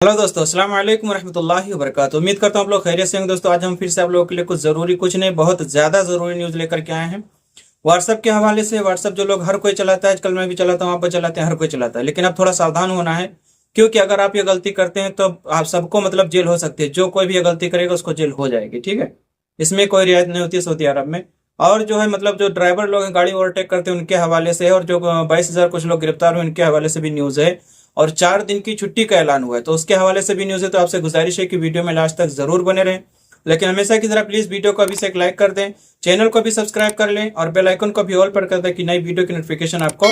Hello दोस्तों, अस्सलाम वालेकुम रहमतुल्लाहि व बरकातुहू। उम्मीद करता हूँ आप लोग खैरियत से होंगे। दोस्तों, आज हम फिर से आप लोगों के लिए कुछ ज़रूरी, कुछ नहीं बहुत ज़्यादा ज़रूरी न्यूज़ लेकर के आए हैं व्हाट्सअप के हवाले से। व्हाट्सअप जो लोग, हर कोई चलाता है आजकल, मैं भी चलाता हूँ, आप भी चलाते हैं, हर कोई चलाता है, लेकिन अब थोड़ा सावधान होना है। क्योंकि अगर आप ये गलती करते हैं तो आप सबको मतलब जेल हो सकती है। जो कोई भी ये गलती करेगा उसको जेल हो जाएगी, ठीक है। इसमें कोई रियायत नहीं होती है सऊदी अरब में। और जो है मतलब जो ड्राइवर लोग हैं, गाड़ी ओवरटेक करते हैं, उनके हवाले से है। और जो 22,000 कुछ लोग गिरफ्तार हुए, उनके हवाले से भी न्यूज़ है। और 4 दिन की छुट्टी का ऐलान हुआ है, तो उसके हवाले से भी न्यूज़ है। तो आपसे गुजारिश है कि वीडियो में लास्ट तक जरूर बने रहें। लेकिन हमेशा की तरह प्लीज वीडियो को अभी से एक लाइक कर दें, चैनल को भी सब्सक्राइब कर लें और बेल आइकन को भी ऑल पर कर दें कि नई वीडियो की नोटिफिकेशन आपको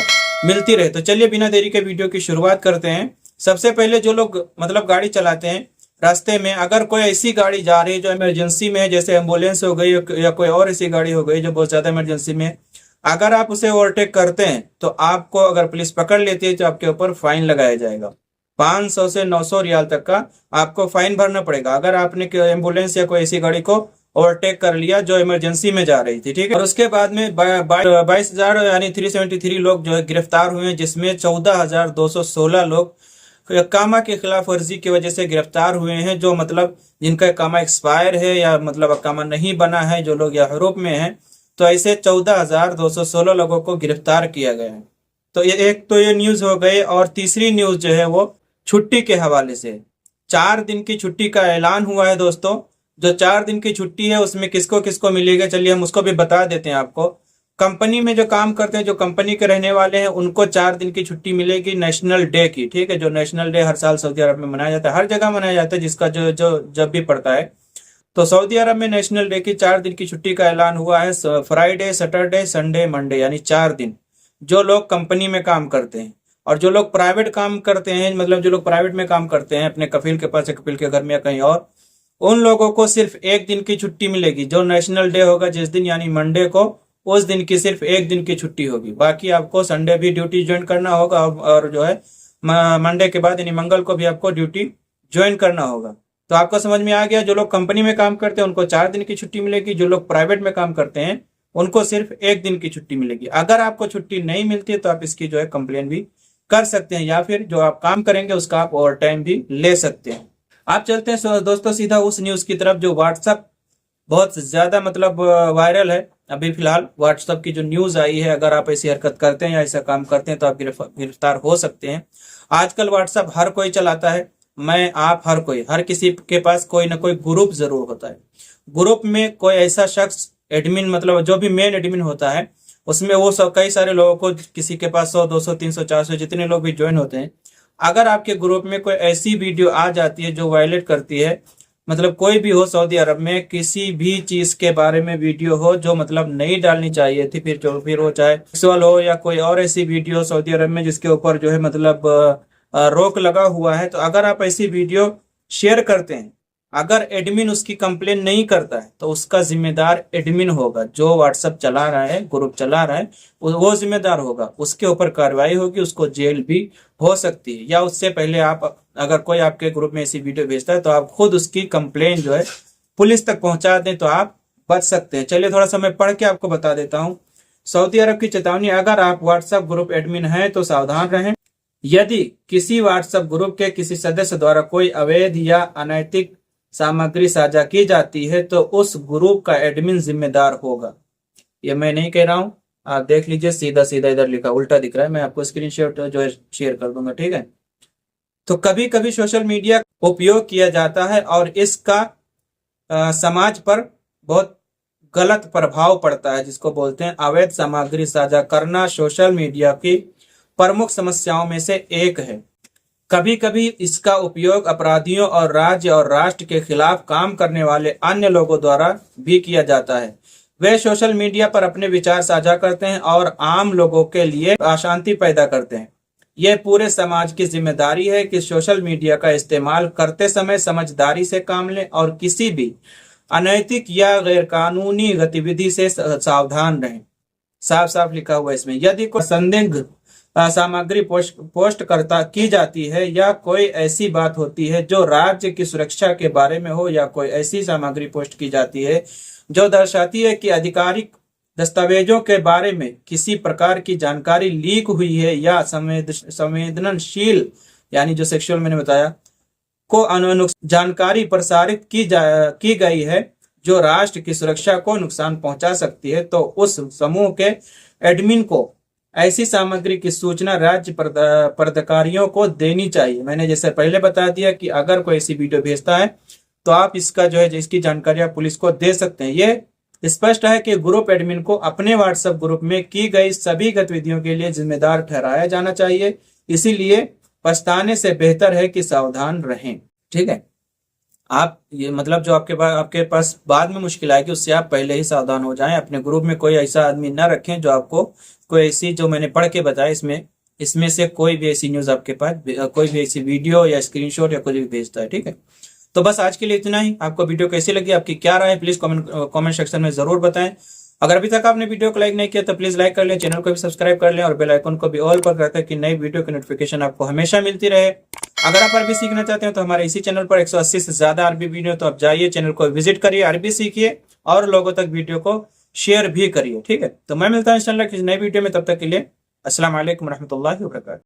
मिलती रहे। तो चलिए बिना देरी के वीडियो की शुरुआत करते हैं। सबसे पहले जो लोग मतलब गाड़ी चलाते हैं, रास्ते में अगर कोई ऐसी गाड़ी जा रही है जो इमरजेंसी में है, जैसे एम्बुलेंस हो गई या कोई और ऐसी गाड़ी हो गई जो बहुत ज्यादा इमरजेंसी में है, अगर आप उसे ओवरटेक करते हैं तो आपको, अगर पुलिस पकड़ लेती है तो आपके ऊपर फाइन लगाया जाएगा। 500 से 900 रियाल तक का आपको फाइन भरना पड़ेगा अगर आपने एम्बुलेंस या कोई ऐसी गाड़ी को ओवरटेक कर लिया जो इमरजेंसी में जा रही थी, ठीक है। और उसके बाद में 22,000 यानी 373 लोग जो है गिरफ्तार हुए हैं, जिसमें 14,216 लोग कामा की खिलाफ वर्जी की वजह से गिरफ्तार हुए हैं। जो मतलब जिनका कामा एक्सपायर है या मतलब कामा नहीं बना है, जो लोग या यूरोप में हैं, तो ऐसे 14,216 लोगों को गिरफ्तार किया गया है। तो ये एक तो ये न्यूज हो गई। और तीसरी न्यूज जो है वो छुट्टी के हवाले से। 4 दिन की छुट्टी का ऐलान हुआ है दोस्तों। जो 4 दिन की छुट्टी है उसमें किसको किसको मिलेगा, चलिए हम उसको भी बता देते हैं आपको। कंपनी में जो काम करते हैं, जो कंपनी के रहने वाले हैं, उनको 4 दिन की छुट्टी मिलेगी नेशनल डे की, ठीक है। जो नेशनल डे हर साल सऊदी अरब में मनाया जाता है, हर जगह मनाया जाता है, जिसका जो जो जब भी पड़ता है। तो सऊदी अरब में नेशनल डे की 4 दिन की छुट्टी का ऐलान हुआ है। फ्राइडे, सैटरडे, संडे, मंडे, यानी 4 दिन जो लोग कंपनी में काम करते हैं। और जो लोग प्राइवेट काम करते हैं, मतलब जो लोग प्राइवेट में काम करते हैं अपने कफील के पास या कफील के घर में या कहीं और, उन लोगों को सिर्फ 1 दिन की छुट्टी मिलेगी। जो नेशनल डे होगा जिस दिन, यानी मंडे को, उस दिन की सिर्फ 1 दिन की छुट्टी होगी। बाकी आपको संडे भी ड्यूटी ज्वाइन करना होगा और जो है मंडे के बाद यानी मंगल को भी आपको ड्यूटी ज्वाइन करना होगा। तो आपको समझ में आ गया। जो लोग कंपनी में काम करते हैं उनको 4 दिन की छुट्टी मिलेगी। जो लोग प्राइवेट में काम करते हैं उनको सिर्फ 1 दिन की छुट्टी मिलेगी। अगर आपको छुट्टी नहीं मिलती है तो आप इसकी जो है कंप्लेन भी कर सकते हैं, या फिर जो आप काम करेंगे उसका आप ओवर टाइम भी ले सकते हैं। आप चलते हैं दोस्तों सीधा उस न्यूज की तरफ जो व्हाट्सएप बहुत ज्यादा मतलब वायरल है अभी फिलहाल। व्हाट्सएप की जो न्यूज आई है, अगर आप ऐसी हरकत करते हैं या ऐसा काम करते हैं तो आप गिरफ्तार हो सकते हैं। आजकल व्हाट्सएप हर कोई चलाता है। मैं, आप, हर कोई, हर किसी के पास कोई ना कोई ग्रुप जरूर होता है। ग्रुप में कोई ऐसा शख्स एडमिन, मतलब जो भी मेन एडमिन होता है, उसमें वो सब कई सारे लोगों को, किसी के पास 100, 200, 300, 400 जितने लोग भी ज्वाइन होते हैं, अगर आपके ग्रुप में कोई ऐसी वीडियो आ जाती है जो वायलेट करती है, मतलब कोई भी हो सऊदी अरब में किसी भी चीज के बारे में वीडियो हो जो मतलब नहीं डालनी चाहिए थी, फिर वो चाहे सेक्सुअल हो या कोई और ऐसी वीडियो सऊदी अरब में जिसके ऊपर जो है मतलब रोक लगा हुआ है, तो अगर आप ऐसी वीडियो शेयर करते हैं, अगर एडमिन उसकी कंप्लेन नहीं करता है तो उसका जिम्मेदार एडमिन होगा। जो व्हाट्सएप चला रहा है, ग्रुप चला रहा है, वो जिम्मेदार होगा। उसके ऊपर कार्रवाई होगी, उसको जेल भी हो सकती है। या उससे पहले आप, अगर कोई आपके ग्रुप में ऐसी वीडियो भेजता है तो आप खुद उसकी कंप्लेन जो है पुलिस तक पहुंचा दें तो आप बच सकते हैं। चलिए थोड़ा सा मैं पढ़ के आपको बता देता हूँ। सऊदी अरब की चेतावनी, अगर आप व्हाट्सएप ग्रुप एडमिन हैं तो सावधान रहें। यदि किसी व्हाट्सएप ग्रुप के किसी सदस्य द्वारा कोई अवैध या अनैतिक सामग्री साझा की जाती है तो उस ग्रुप का एडमिन जिम्मेदार होगा। ये मैं नहीं कह रहा हूं, आप देख लीजिए, सीधा सीधा इधर लिखा, उल्टा दिख रहा है। मैं आपको स्क्रीनशॉट जो है शेयर कर दूंगा, ठीक है। तो कभी कभी सोशल मीडिया का उपयोग किया जाता है और इसका समाज पर बहुत गलत प्रभाव पड़ता है, जिसको बोलते हैं अवैध सामग्री साझा करना सोशल मीडिया की प्रमुख समस्याओं में से एक है। कभी कभी इसका उपयोग अपराधियों और राज्य और राष्ट्र के खिलाफ काम करने वाले अन्य लोगों द्वारा भी किया जाता है। वे सोशल मीडिया पर अपने विचार साझा करते हैं और आम लोगों के लिए अशांति पैदा करते हैं। यह पूरे समाज की जिम्मेदारी है कि सोशल मीडिया का इस्तेमाल करते समय समझदारी से काम लें और किसी भी अनैतिक या गैरकानूनी गतिविधि से सावधान रहें। साफ साफ लिखा हुआ है इसमें। यदि कोई संदिग्ध सामग्री पोस्ट करता की जाती है या कोई ऐसी बात होती है जो राज्य की सुरक्षा के बारे में हो, या कोई ऐसी सामग्री पोस्ट की जाती है जो दर्शाती है कि आधिकारिक दस्तावेजों के बारे में किसी प्रकार की जानकारी लीक हुई है या संवेदनशील, यानी जो सेक्सुअल मैंने बताया, जानकारी प्रसारित की गई है जो राष्ट्र की सुरक्षा को नुकसान पहुंचा सकती है, तो उस समूह के एडमिन को ऐसी सामग्री की सूचना राज्य पदाधिकारियों को देनी चाहिए। मैंने जैसे पहले बता दिया कि अगर कोई ऐसी वीडियो भेजता है तो आप इसका जो है इसकी जानकारी आप पुलिस को दे सकते हैं। ये स्पष्ट है कि ग्रुप एडमिन को अपने व्हाट्सएप ग्रुप में की गई सभी गतिविधियों के लिए जिम्मेदार ठहराया जाना चाहिए, इसीलिए पछताने से बेहतर है कि सावधान रहें। ठीक है, आप ये मतलब जो आपके पास बाद में मुश्किल आएगी उससे आप पहले ही सावधान हो जाएं। अपने ग्रुप में कोई ऐसा आदमी ना रखें जो आपको कोई ऐसी, जो मैंने पढ़ के बताया इसमें से कोई भी ऐसी न्यूज आपके पास, कोई भी ऐसी वीडियो या स्क्रीनशॉट या कुछ भी भेजता है। ठीक है, तो बस आज के लिए इतना ही। आपको वीडियो कैसी लगी, आपकी क्या राय है, प्लीज कमेंट सेक्शन में जरूर बताएं। अगर अभी तक आपने वीडियो को लाइक नहीं किया तो प्लीज लाइक कर लें, चैनल को भी सब्सक्राइब कर लें और बेल आइकन को भी ऑल पर रखें कि नई वीडियो की नोटिफिकेशन आपको हमेशा मिलती रहे। अगर आप अरबी सीखना चाहते हैं तो हमारे इसी चैनल पर 180 से ज्यादा अरबी वीडियो, तो आप जाइए चैनल को विजिट करिए, अरबी सीखिए और लोगों तक वीडियो को शेयर भी करिए। ठीक है, तो मैं मिलता हूं इंशाल्लाह किसी नई वीडियो में, तब तक के लिए अस्सलाम वालेकुम रहमतुल्लाहि व बरकातहू।